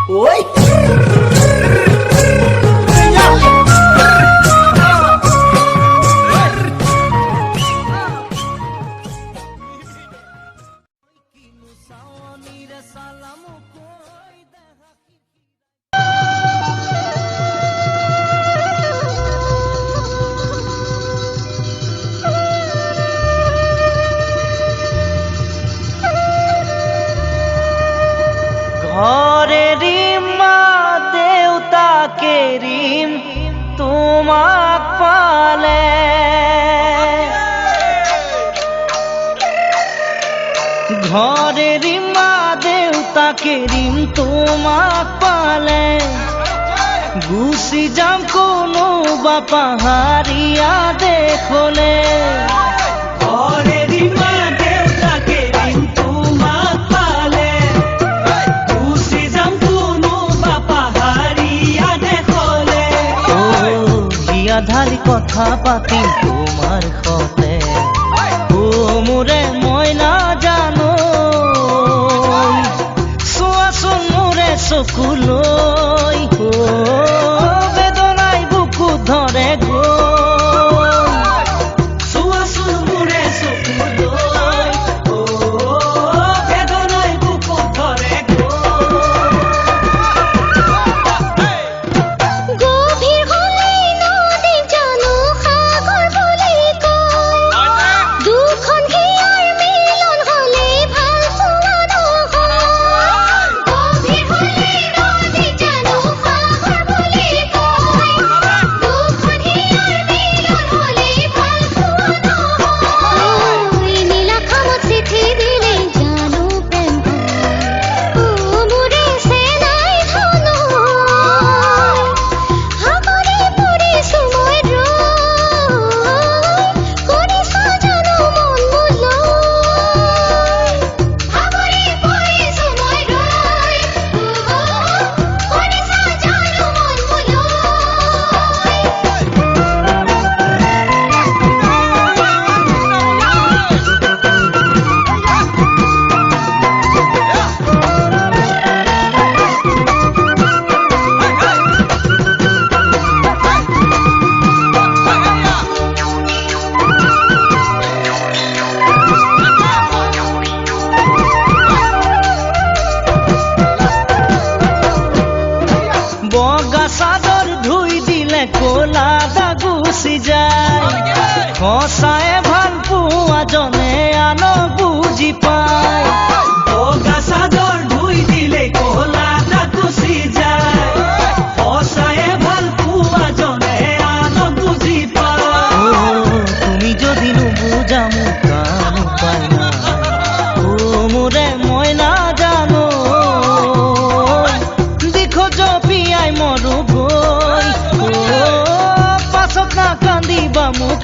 ওই ঘরেরই মা দেউতাকে রিম তোমাক পালে ঘরেরই মা দেউতাকে রিম তোমাক পালে গুচি যাম কোনো বাপা হারিয়া দেখলে ঘরেরই মা দেউতাকে রিম তোমাক পালে গুচি যাম কোনো বাপা হারিয়া দেখলে ও হিয়া ধালি কথা পাতিম তোমার সতে ও মোরে মই না জানো চোৱাচোন মোৰে চকুলৈ ও বেদনাই বুকু ধৰে গৈ চোৱাচোন মোৰে চকুলৈ ও বেদনাই বুকু ধৰে গভীৰ হলেই নদী জানো সাগৰ বলে কয় দুখন হিয়াৰ মিলন হলে ভাল পোৱানো হয় গভীৰ হলেই নদী জানো সাগৰ বলে কয় দুখন হিয়াৰ মিলন হলে ভাল পোৱানো হয় নীলা খামত চিঠি দিলে জানো প্রেম ও মোরে সে নাই ধনো হাবরে পড়ে সময় রয় করে সাজানো মন মুলয় হাবরে পড়ে সময় রয় করে সাজানো মন বগা চাদর ধুই দিলে কোলা দাগ গুচি যায় সঁচাই ভাল পোৱা জনে আনক বুজি পায় বগা চাদৰ ধুই দিলে কোলা দাগ গুচি যায় সঁচাই ভাল পোৱা জনে আনক বুজি পায় তুমি যদি নুবুজা মোক কাম উপায় নাই ও মোৰে মই নাজানো দিখোজ পিয়াই মৰো গৈ ও পাছত না কান্দিবা মোক